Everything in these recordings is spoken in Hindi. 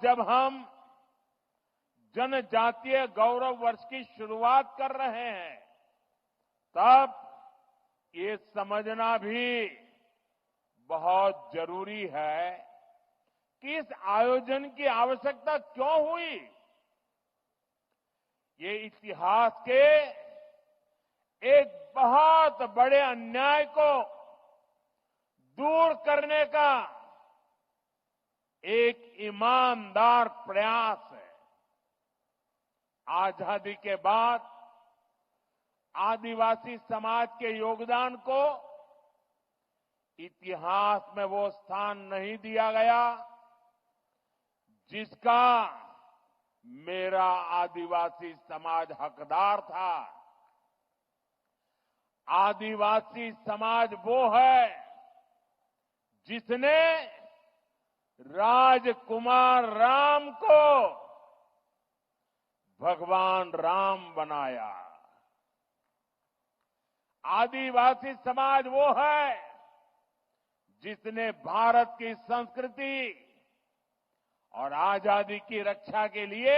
जब हम जनजातीय गौरव वर्ष की शुरुआत कर रहे हैं, तब ये समझना भी बहुत जरूरी है कि इस आयोजन की आवश्यकता क्यों हुई। ये इतिहास के एक बहुत बड़े अन्याय को दूर करने का एक ईमानदार प्रयास है। आजादी के बाद आदिवासी समाज के योगदान को इतिहास में वो स्थान नहीं दिया गया जिसका मेरा आदिवासी समाज हकदार था। आदिवासी समाज वो है जिसने राजकुमार राम को भगवान राम बनाया। आदिवासी समाज वो है जिसने भारत की संस्कृति और आजादी की रक्षा के लिए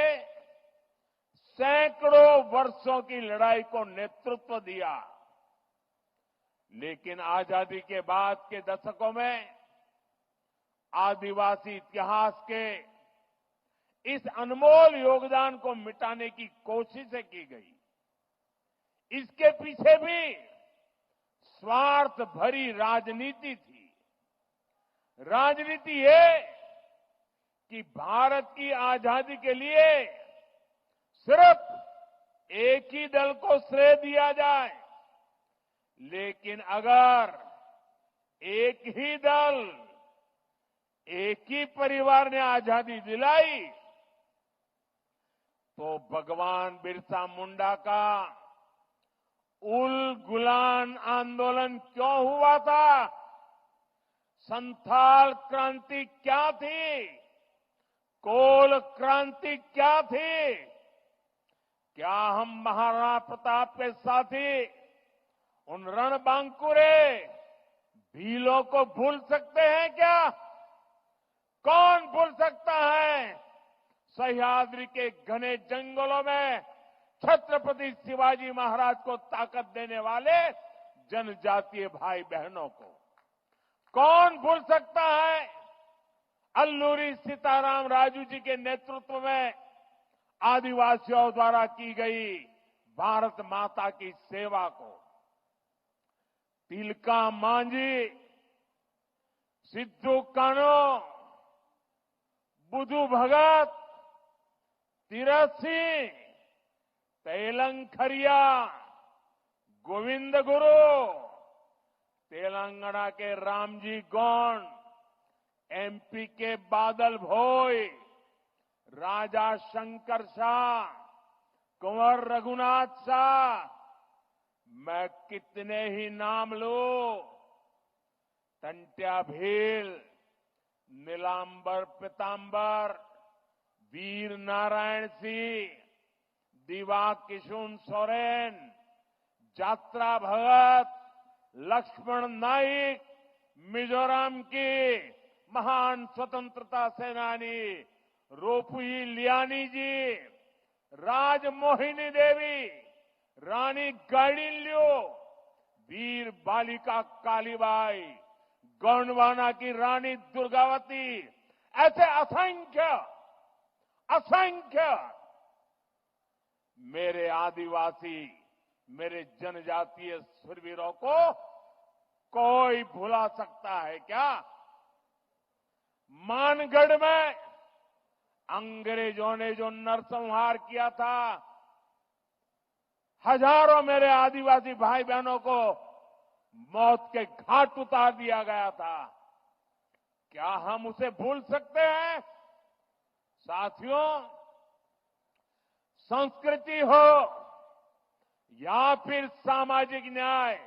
सैकड़ों वर्षों की लड़ाई को नेतृत्व दिया। लेकिन आजादी के बाद के दशकों में आदिवासी इतिहास के इस अनमोल योगदान को मिटाने की कोशिशें की गई। इसके पीछे भी स्वार्थ भरी राजनीति थी। राजनीति ये कि भारत की आजादी के लिए सिर्फ एक ही दल को श्रेय दिया जाए, लेकिन अगर एक ही दल, एक ही परिवार ने आजादी दिलाई तो भगवान बिरसा मुंडा का उल गुलान आंदोलन क्यों हुआ था? संथाल क्रांति क्या थी? कोल क्रांति क्या थी? क्या हम महाराणा प्रताप के साथी उन रणबांकुरे भीलों को भूल सकते हैं क्या? कौन भूल सकता है सह्याद्री के घने जंगलों में छत्रपति शिवाजी महाराज को ताकत देने वाले जनजातीय भाई बहनों को? कौन भूल सकता है अल्लूरी सीताराम राजू जी के नेतृत्व में आदिवासियों द्वारा की गई भारत माता की सेवा को? तिलका मांझी, सिद्धू कान्हो, बुधू भगत, तीरथ सिंह, तेलंखरिया, गोविंद गुरु, तेलंगाना के रामजी गौंड, एमपी के बादल भोई, राजा शंकर शाह, कुंवर रघुनाथ शाह, मैं कितने ही नाम लूं। टंट्या भील, नीलांबर पीतांबर, वीर नारायण सिंह, दिवा किशुन सोरेन, जात्रा भगत, लक्ष्मण नाइक, मिजोरम की महान स्वतंत्रता सेनानी रोपुई लियानी जी, राजमोहिनी देवी, रानी गाइडिनल्यू, वीर बालिका कालीबाई, गोंडवाना की रानी दुर्गावती, ऐसे असंख्य असंख्य मेरे आदिवासी, मेरे जनजातीय शूरवीरों को कोई भुला सकता है क्या? मानगढ़ में अंग्रेजों ने जो नरसंहार किया था, हजारों मेरे आदिवासी भाई बहनों को मौत के घाट उतार दिया गया था, क्या हम उसे भूल सकते हैं? साथियों, संस्कृति हो या फिर सामाजिक न्याय,